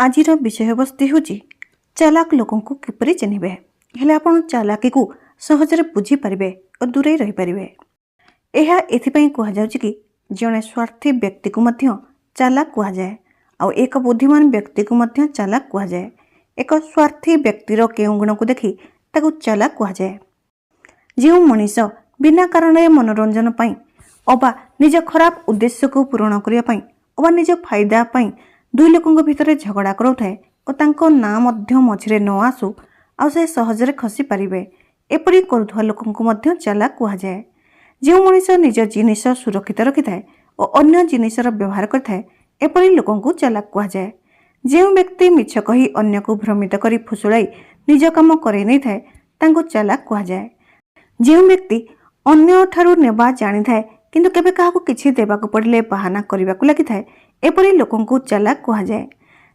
आजिर विषयवस्तु होची चालाक लोक किपरि चिन्हिबे। हेले आपण चालाकी को सहजरे बुझी पारिबे और दूरे रही पारिबे। एहा एथिपई कुहा जाउची कि जणे स्वार्थी व्यक्ति को मध्य चालाक कुहा जाए आ एक बुद्धिमान व्यक्ति को मध्य चालाक कुहा जाए। एक स्वार्थी व्यक्तिर केउ गुण को देखि ताकू चालाक कुहा जाए। जो मनीष बिना कारण मनोरंजन पाई अबा निज खराब उद्देश्य को पूरण करिया पाई अबा निज फायदा पाई दुई लोकंक भितर झगड़ा कराउथाए और तांको ना मध्य मझिरे न आसु आ से सहजरे खसी पारिबे एपरि करुथुवा लोकंकु मध्य चालाक कुहा जाए। जो मनीष निज जिनिस सुरक्षित रखिथाए और अन्य जिनिसर व्यवहार करथाए एपरि लोकंकु चालाक कुहा जाए। जो व्यक्ति मिछ कही अन्य को भ्रमित करी फुसुलाई निज काम करै नै थाए तांको चालाक कुहा जाए। जो व्यक्ति अन्य ठारू नेबा जानि थाए किंतु केबे काहाकु किछि देबाकु पड़िले बहाना करिबाकु लागि थाए एपरि लोकंकु चालाक कुहा जाए।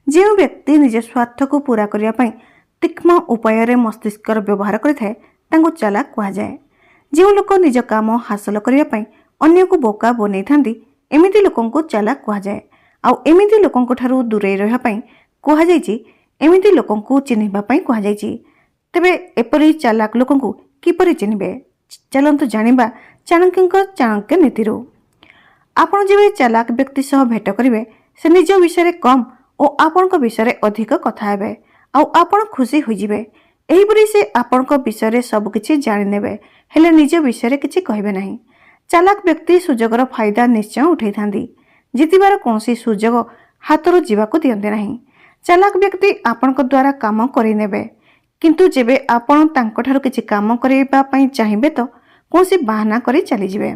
जो व्यक्ति निज स्वार्थ को पूरा करिया पई तीक्ष्ण उपाय रे मस्तिष्कर व्यवहार करिथाए तांको चालाक कुहा जाए। जो लोक निज काम हासिल करिया पई अन्य को बोका बनै थांदी एमिति लोकंकु चालाक कुहा जाए। आ एमिति लोकंकु ठारू दूरे रहिया पई कुहा जायछि एमिति लोकंकु चिन्हिबा पई कुहा जायछि। तेबे एपरि चालाक लोकंकु किपरि चिन्हिबे चलंतु जानिबा चाणक्यंक चाणक्य नीतिरु। आपण जेबे चालाक व्यक्ति सह भेट करिवे से निज विषय कम और आपणक विषय अधिक कथा हेबे आ आपण खुशी होई जिवे। एहिपरि से आपणक विषय सब किछि जानि नेबे हेले निज विषय किछि कहिबे नाही। चालाक व्यक्ति सुजोगर फायदा निश्चय उठै थांदी जितिबार कोनसी सुजोग हातरु जीवाकु दियन्ते नाही। चालाक व्यक्ति आपणक द्वारा काम करि नेबे किंतु जेबे आपण तांको ठारू किछि काम करिबा पई चाहिबे तो कोनसी बहाना करि चली जिवे।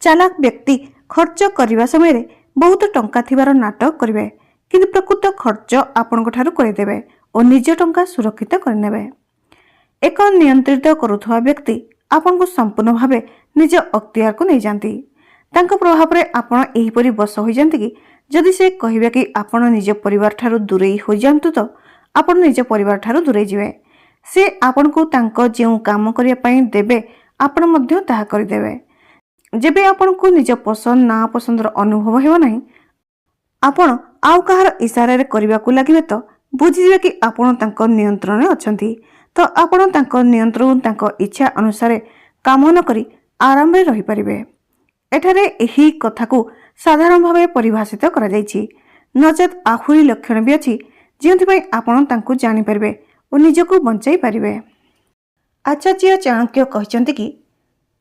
चालाक व्यक्ति खर्च करने समय बहुत टंका थिबार नाटक करेंगे किंतु प्रकृत खर्च आपण ठारू करदेवे और निज टंका सुरक्षित करने। एक नियंत्रित करुवा व्यक्ति आपण को संपूर्ण भावे निज अख्तियार को नहीं जाती। प्रभाव में आपण एहिपरि बस हो जाती कि जदि से कहिबे कि आपण निज परिवार ठारू दूरे हो जातु तो आपण निज परिवार ठारू दूरे जिवे। से आपण को तांको जेउ काम करिया पई देबे आपण मध्य ताहा करदेवे। जेबे आपण को निज पसंद ना पसंदर अनुभव हेबो नाही आपण आउ कहार इशारा रे करबा को लागिबे तो बुझिबे कि आपण तांको नियंत्रण रे अछंती तो आपण तांको नियंत्रण तांको इच्छा अनुसार काम न करी आराम रे रही परिबे। एठारे एही कथा को साधारण भावे परिभाषित करा जायछि नचेत आहुरी लक्षण भी अछि जेंथि पई आपण तांको जानि परिबे और निजको बंचाई परिबे। आचार्य चाणक्य कहिसंती कि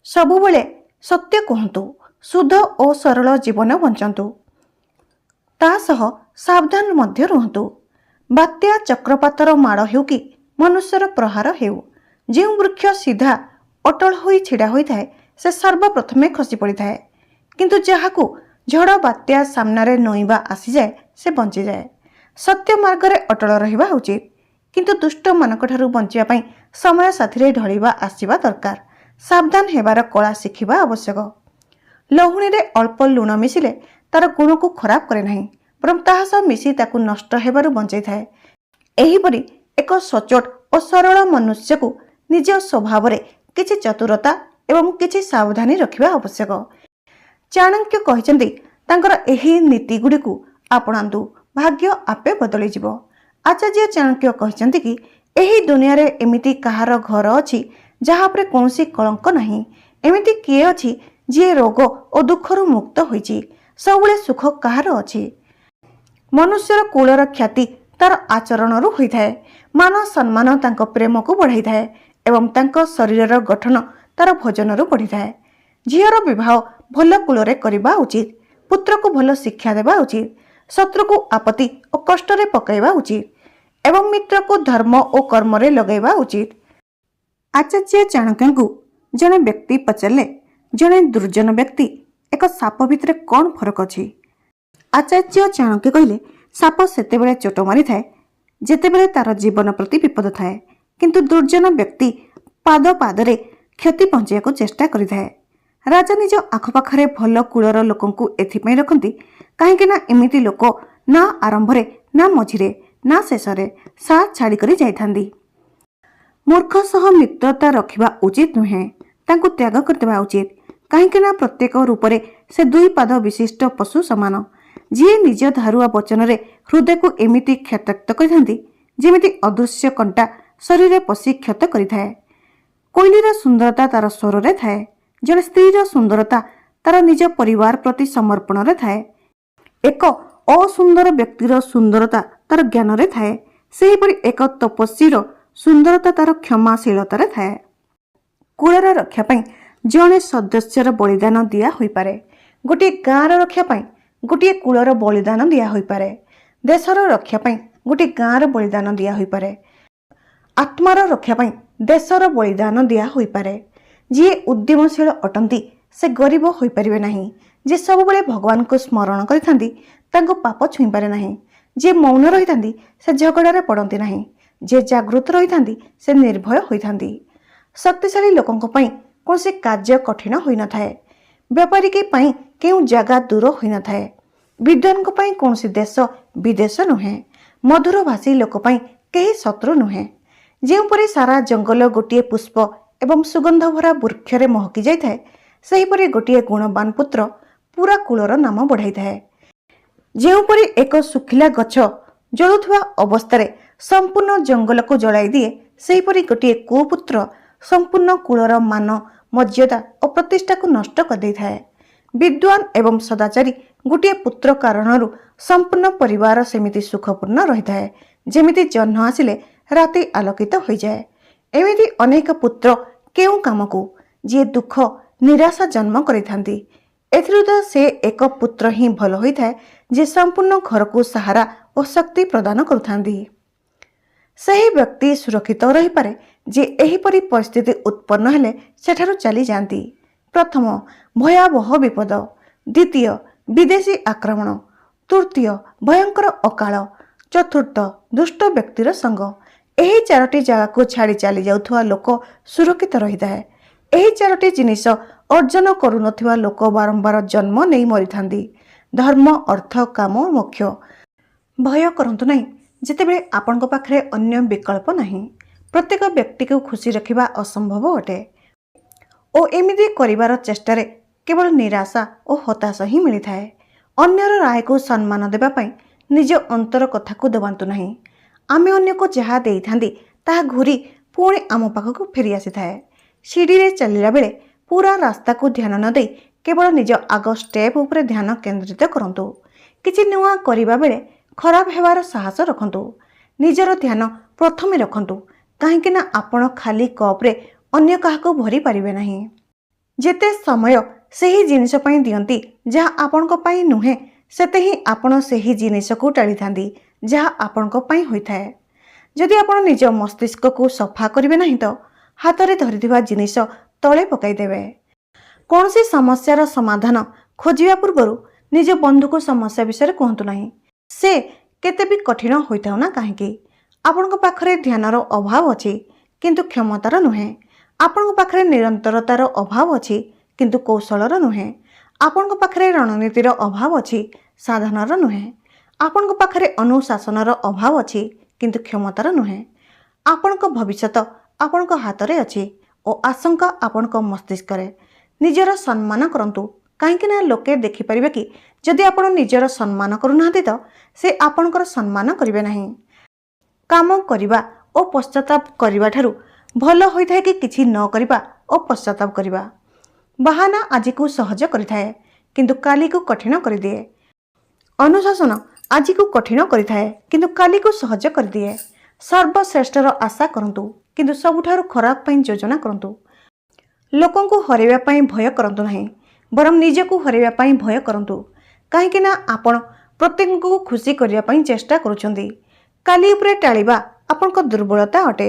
सबु बेले सत्य कहतु शुद्ध और सरल जीवन बंचतु तासह सावधान मध्य रुहतु। बात्या चक्रपातर माड़ हेउ कि मनुष्यर प्रहार हेउ जो वृक्ष सीधा अटल होई छिड़ा होई थाए से सर्वप्रथमे खसी पड़ी थाए किंतु जहाकू झड़ बात्या सामने नईबा आसी जाए से बंची जाए। सत्य मार्ग रे अटल रहिबा उचित किंतु दुष्ट मानक ठारू बंचिबा पई समय साथी ढलिबा आसीबा दरकार। सावधान हेबार कला शिखिबा आवश्यक। लहुणी रे अल्प लुण मिसिले तार गुण को खराब करे नाही बरं ताहा सह मिसी ताकू नष्ट हेबारु बंचाई थाए। एहिपरि एक सचोट और सरल मनुष्य को निज स्वभाव रे किछि चतुरता एवं किछि सावधानी रखिबा आवश्यक। चाणक्य कहिसंती तांकर एही नीति गुडी को आपणांतु भाग्य आपे बदली जिवो। आचार्य चाणक्य कहिसंती कि एही दुनिया रे एमिति कहार घर अछि जहाँ पर कौनसी कलंक नहीं। एमिति किए अछि जे रोग और दुखरु मुक्त होइछि सबुले सुख कहार अछि। मनुष्यर कुलर ख्याति तार आचरणरु होई थाए। मान सम्मान तांको प्रेम को बढ़ाई थाए एवं तांको शरीरर गठन तार भोजनरु बढ़ी थाए। झीयर विवाह भल कुलरे करिबा उचित। पुत्र को भल शिक्षा देबा उचित। शत्रु को आपत्ति और कष्ट रे पकाइबा उचित एवं मित्र को धर्म और कर्म रे लगाइबा उचित। आचार्य चाणक्य को जड़े व्यक्ति पचारे जड़े दुर्जन व्यक्ति एक साप भितर कौन फरक अच्छी। आचार्य चाणक्य कहले साप सेतेबेले चोट मारी थाए जेतेबेले तार जीवन प्रति विपद थाए किंतु दुर्जन व्यक्ति पाद पादरे क्षति पहुंचाइବାକୁ चेष्टा करिथाए। राजा निज आखपाखरे भल कूलर लोकंकु एथिपई रखंती काहेकि ना एमिति लोक ना आरंभरे ना मझिरे ना शेषरे साथ छाड़ी करी जाइथांदी। मूर्ख सह मित्रता रखिबा उचित नुहे तांको त्याग करदेबा उचित काहेकि ना प्रत्येक रूपरे से दुई पाद विशिष्ट पशु समान जी निज धारुआ वचन रे ହୃଦୟକୁ ଏମିତି କ୍ଷତାକ୍ତ କରିଥାନ୍ତି ଯେମିତି ଅଦୃଶ୍ୟ କଣ୍ଟା ଶରୀରରେ ପଶି କ୍ଷତ କରିଥାଏ। କୋଇଲିର ସୁନ୍ଦରତା ତାର ସ୍ୱରରେ ଥାଏ। ଜଣେ ସ୍ତ୍ରୀର ସୁନ୍ଦରତା ତାର ନିଜ ପରିବାର ପ୍ରତି ସମର୍ପଣରେ ଥାଏ। ଏକ ଅସୁନ୍ଦର ବ୍ୟକ୍ତିର ସୁନ୍ଦରତା ତାର ଜ୍ଞାନରେ ଥାଏ। ସେହିପରି ଏକ ତପସ୍ୱୀର ସୁନ୍ଦରତା ତାର କ୍ଷମାଶୀଳତାରେ ଥାଏ। କୁଳର ରକ୍ଷା ପାଇଁ ଜଣେ ସଦସ୍ୟର ବଳିଦାନ ଦିଆ ହୋଇପାରେ। ଗୋଟିଏ ଗାଁର ରକ୍ଷା ପାଇଁ ଗୋଟିଏ କୁଳର ବଳିଦାନ ଦିଆ ହୋଇପାରେ। ଦେଶର ରକ୍ଷା ପାଇଁ ଗୋଟିଏ ଗାଁର ବଳିଦାନ ଦିଆ ହୋଇପାରେ। ଆତ୍ମାର ରକ୍ଷା ପାଇଁ ଦେଶର ବଳିଦାନ ଦିଆ ହୋଇପାରେ। ଯିଏ ଉଦ୍ୟମଶୀଳ ଅଟନ୍ତି ସେ ଗରିବ ହୋଇପାରିବେ ନାହିଁ। ଯିଏ ସବୁବେଳେ ଭଗବାନଙ୍କୁ ସ୍ମରଣ କରିଥାନ୍ତି ତାଙ୍କୁ ପାପ ଛୁଇଁପାରେ ନାହିଁ। ଯିଏ ମୌନ ରହିଥାନ୍ତି ସେ ଝଗଡ଼ାରେ ପଡ଼ନ୍ତି ନାହିଁ। ଯିଏ ଜାଗୃତ ରହିଥାନ୍ତି ସେ ନିର୍ଭୟ ହୋଇଥାନ୍ତି। ଶକ୍ତିଶାଳୀ ଲୋକଙ୍କ ପାଇଁ କୌଣସି କାର୍ଯ୍ୟ କଠିନ ହୋଇନଥାଏ। ବେପାରୀଙ୍କ ପାଇଁ କେଉଁ ଜାଗା ଦୂର ହୋଇନଥାଏ। ବିଦ୍ୱାନଙ୍କ ପାଇଁ କୌଣସି ଦେଶ ବିଦେଶ ନୁହେଁ। ମଧୁରଭାଷୀ ଲୋକ ପାଇଁ କେହି ଶତ୍ରୁ ନୁହେଁ। ଯେଉଁପରି ସାରା ଜଙ୍ଗଲ ଗୋଟିଏ ପୁଷ୍ପ ଏବଂ ସୁଗନ୍ଧ ଭରା ବୃକ୍ଷରେ ମହକି ଯାଇଥାଏ, ସେହିପରି ଗୋଟିଏ ଗୁଣବାନ ପୁତ୍ର ପୁରା କୁଳର ନାମ ବଢ଼ାଇଥାଏ। ଯେଉଁପରି ଏକ ଶୁଖିଲା ଗଛ ଜଳୁଥିବା ଅବସ୍ଥାରେ ସମ୍ପୂର୍ଣ୍ଣ ଜଙ୍ଗଲକୁ ଜଳାଇ ଦିଏ, ସେହିପରି ଗୋଟିଏ କୁପୁତ୍ର ସମ୍ପୂର୍ଣ୍ଣ କୁଳର ମାନ, ମର୍ଯ୍ୟାଦା ଓ ପ୍ରତିଷ୍ଠାକୁ ନଷ୍ଟ କରିଦେଇଥାଏ। ବିଦ୍ୱାନ ଏବଂ ସଦାଚାରୀ ଗୋଟିଏ ପୁତ୍ର କାରଣରୁ ସମ୍ପୂର୍ଣ୍ଣ ପରିବାର ସେମିତି ସୁଖପୂର୍ଣ୍ଣ ରହିଥାଏ ଯେମିତି ଜହ୍ନ ଆସିଲେ ରାତି ଆଲୋକିତ ହୋଇଯାଏ। ଏମିତି ଅନେକ ପୁତ୍ର କେଉଁ କାମକୁ? ଯିଏ ଦୁଃଖ ନିରାଶା ଜନ୍ମ କରିଥାନ୍ତି। ଏଥିରୁ ତ ସେ ଏକ ପୁତ୍ର ହିଁ ଭଲ ହୋଇଥାଏ ଯିଏ ସମ୍ପୂର୍ଣ୍ଣ ଘରକୁ ସାହାରା ଓ ଶକ୍ତି ପ୍ରଦାନ କରୁଥାନ୍ତି। ସେହି ବ୍ୟକ୍ତି ସୁରକ୍ଷିତ ରହିପାରେ ଯେ ଏହିପରି ପରିସ୍ଥିତି ଉତ୍ପନ୍ନ ହେଲେ ସେଠାରୁ ଚାଲିଯାଆନ୍ତି। ପ୍ରଥମ, ଭୟାବହ ବିପଦ। ଦ୍ୱିତୀୟ, ବିଦେଶୀ ଆକ୍ରମଣ। ତୃତୀୟ, ଭୟଙ୍କର ଅକାଳ। ଚତୁର୍ଥ, ଦୁଷ୍ଟ ବ୍ୟକ୍ତିର ସଙ୍ଗ। ଏହି ଚାରୋଟି ଜାଗାକୁ ଛାଡ଼ି ଚାଲି ଯାଉଥିବା ଲୋକ ସୁରକ୍ଷିତ ରହିଥାଏ। ଏହି ଚାରୋଟି ଜିନିଷ ଅର୍ଜନ କରୁନଥିବା ଲୋକ ବାରମ୍ବାର ଜନ୍ମ ନେଇ ମରିଥାନ୍ତି। ଧର୍ମ, ଅର୍ଥ, କାମ, ମୋକ୍ଷ। ଭୟ କରନ୍ତୁ ନାହିଁ ଯେତେବେଳେ ଆପଣଙ୍କ ପାଖରେ ଅନ୍ୟ ବିକଳ୍ପ ନାହିଁ। ପ୍ରତ୍ୟେକ ବ୍ୟକ୍ତିକୁ ଖୁସି ରଖିବା ଅସମ୍ଭବ ଅଟେ ଓ ଏମିତି କରିବାର ଚେଷ୍ଟାରେ କେବଳ ନିରାଶା ଓ ହତାଶ ହିଁ ମିଳିଥାଏ। ଅନ୍ୟର ରାୟକୁ ସମ୍ମାନ ଦେବା ପାଇଁ ନିଜ ଅନ୍ତର କଥାକୁ ଦବାନ୍ତୁ ନାହିଁ। ଆମେ ଅନ୍ୟକୁ ଯାହା ଦେଇଥାନ୍ତି ତାହା ଘୁରି ପୁଣି ଆମ ପାଖକୁ ଫେରି ଆସିଥାଏ। ସିଡ଼ିରେ ଚାଲିଲା ବେଳେ ପୁରା ରାସ୍ତାକୁ ଧ୍ୟାନ ନ ଦେଇ କେବଳ ନିଜ ଆଗ ଷ୍ଟେପ୍ ଉପରେ ଧ୍ୟାନ କେନ୍ଦ୍ରିତ କରନ୍ତୁ। କିଛି ନୂଆ କରିବା ବେଳେ ଖରାପ ହେବାର ସାହସ ରଖନ୍ତୁ। ନିଜର ଧ୍ୟାନ ପ୍ରଥମେ ରଖନ୍ତୁ, କାହିଁକି ନା ଆପଣ ଖାଲି କପ୍ରେ ଅନ୍ୟ କାହାକୁ ଭରି ପାରିବେ ନାହିଁ। ଯେତେ ସମୟ ସେହି ଜିନିଷ ପାଇଁ ଦିଅନ୍ତି ଯାହା ଆପଣଙ୍କ ପାଇଁ ନୁହେଁ, ସେତେ ହିଁ ଆପଣ ସେହି ଜିନିଷକୁ ଟାଳିଥାନ୍ତି ଯାହା ଆପଣଙ୍କ ପାଇଁ ହୋଇଥାଏ। ଯଦି ଆପଣ ନିଜ ମସ୍ତିଷ୍କକୁ ସଫା କରିବେ ନାହିଁ ତ ହାତରେ ଧରିଥିବା ଜିନିଷ ତଳେ ପକାଇଦେବେ। କୌଣସି ସମସ୍ୟାର ସମାଧାନ ଖୋଜିବା ପୂର୍ବରୁ ନିଜ ବନ୍ଧୁକୁ ସମସ୍ୟା ବିଷୟରେ କୁହନ୍ତୁ ନାହିଁ। ସେ କେତେ ବି କଠିନ ହୋଇଥାଉ ନା କାହିଁକି। ଆପଣଙ୍କ ପାଖରେ ଧ୍ୟାନର ଅଭାବ ଅଛି କିନ୍ତୁ କ୍ଷମତାର ନୁହେଁ। ଆପଣଙ୍କ ପାଖରେ ନିରନ୍ତରତାର ଅଭାବ ଅଛି କିନ୍ତୁ କୌଶଳର ନୁହେଁ। ଆପଣଙ୍କ ପାଖରେ ରଣନୀତିର ଅଭାବ ଅଛି, ସାଧନର ନୁହେଁ। ଆପଣଙ୍କ ପାଖରେ ଅନୁଶାସନର ଅଭାବ ଅଛି କିନ୍ତୁ କ୍ଷମତାର ନୁହେଁ। ଆପଣଙ୍କ ଭବିଷ୍ୟତ ଆପଣଙ୍କ ହାତରେ ଅଛି ଓ ଆଶଙ୍କା ଆପଣଙ୍କ ମସ୍ତିଷ୍କରେ। ନିଜର ସମ୍ମାନ କରନ୍ତୁ, କାହିଁକି ନା ଲୋକେ ଦେଖିପାରିବେ କି ଯଦି ଆପଣ ନିଜର ସମ୍ମାନ କରୁନାହାନ୍ତି ତ ସେ ଆପଣଙ୍କର ସମ୍ମାନ କରିବେ ନାହିଁ। କାମ କରିବା ଓ ପଶ୍ଚାତାପ କରିବା ଠାରୁ ଭଲ ହୋଇଥାଏ କି କିଛି ନ କରିବା ଓ ପଶ୍ଚାତାପ କରିବା। ବାହାନା ଆଜିକୁ ସହଜ କରିଥାଏ କିନ୍ତୁ କାଲିକୁ କଠିନ କରିଦିଏ। ଅନୁଶାସନ ଆଜିକୁ କଠିନ କରିଥାଏ କିନ୍ତୁ କାଲିକୁ ସହଜ କରିଦିଏ। ସର୍ବଶ୍ରେଷ୍ଠର ଆଶା କରନ୍ତୁ କିନ୍ତୁ ସବୁଠାରୁ ଖରାପ ପାଇଁ ଯୋଜନା କରନ୍ତୁ। ଲୋକଙ୍କୁ ହରାଇବା ପାଇଁ ଭୟ କରନ୍ତୁ ନାହିଁ, ବରଂ ନିଜକୁ ହରାଇବା ପାଇଁ ଭୟ କରନ୍ତୁ, କାହିଁକି ନା ଆପଣ ପ୍ରତ୍ୟେକଙ୍କୁ ଖୁସି କରିବା ପାଇଁ ଚେଷ୍ଟା କରୁଛନ୍ତି। କାଲି ଉପରେ ଟାଳିବା ଆପଣଙ୍କ ଦୁର୍ବଳତା ଅଟେ।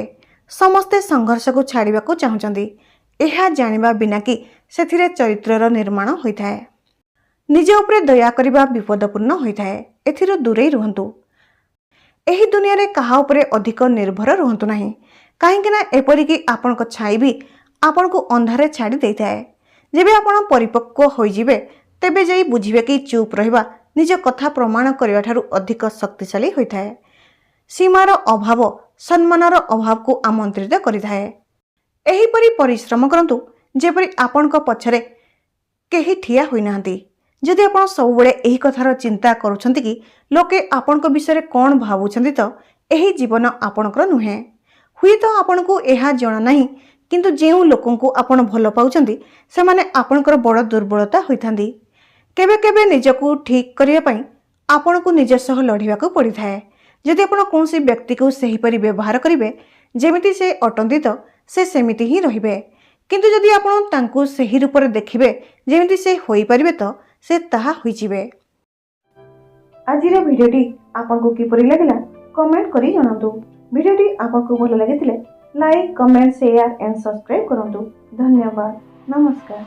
ସମସ୍ତେ ସଂଘର୍ଷକୁ ଛାଡ଼ିବାକୁ ଚାହୁଁଛନ୍ତି, ଏହା ଜାଣିବା ବିନା କି ସେଥିରେ ଚରିତ୍ରର ନିର୍ମାଣ ହୋଇଥାଏ। ନିଜ ଉପରେ ଦୟା କରିବା ବିପଦପୂର୍ଣ୍ଣ ହୋଇଥାଏ, ଏଥିରୁ ଦୂରେଇ ରୁହନ୍ତୁ। ଏହି ଦୁନିଆରେ କାହା ଉପରେ ଅଧିକ ନିର୍ଭର ରୁହନ୍ତୁ ନାହିଁ, କାହିଁକି ନା ଏପରିକି ଆପଣଙ୍କ ଛାଇ ବି ଆପଣଙ୍କୁ ଅନ୍ଧାରରେ ଛାଡ଼ି ଦେଇଥାଏ। ଯେବେ ଆପଣ ପରିପକ୍ୱ ହୋଇଯିବେ ତେବେ ଯାଇ ବୁଝିବେ କି ଚୁପ୍ ରହିବା ନିଜ କଥା ପ୍ରମାଣ କରିବା ଠାରୁ ଅଧିକ ଶକ୍ତିଶାଳୀ ହୋଇଥାଏ। ସୀମାର ଅଭାବ ସମ୍ମାନର ଅଭାବକୁ ଆମନ୍ତ୍ରିତ କରିଥାଏ। ଏହିପରି ପରିଶ୍ରମ କରନ୍ତୁ ଯେପରି ଆପଣଙ୍କ ପଛରେ କେହି ଠିଆ ହୋଇନାହାନ୍ତି। जदि आपण सबुबले एही कथार चिंता करुछंती कि लोके आपणक विषय कौन भावुछंती तो एही जीवन आपणकर नुहे। हुई तो आपनको एहा जणा नाही, किंतु जेउ लोकंकु आपण भल पाउछंती सेमाने आपणकर बड़ दुर्बलता होइथांदी। केबे केबे निजकु ठीक करिया पई आपणकु निज सह लढिबाकु पड़िथाए। जदि आपण कोनसी व्यक्ति को सही परि व्यवहार करिवे जेमिति से अटंती तो से सेमिति ही रहिबे, किंतु जदि आपण तांकु सही रूप रे देखिबे जेमिति से होई परिबे तो से ताहा होई जिवे। आजिर भिडियोटी आपनको किपरि लागिला कमेंट करी जणातु। भिडियोटी आपनको भल लागिथिले like, comment, share and subscribe करंतु। धन्यवाद। नमस्कार।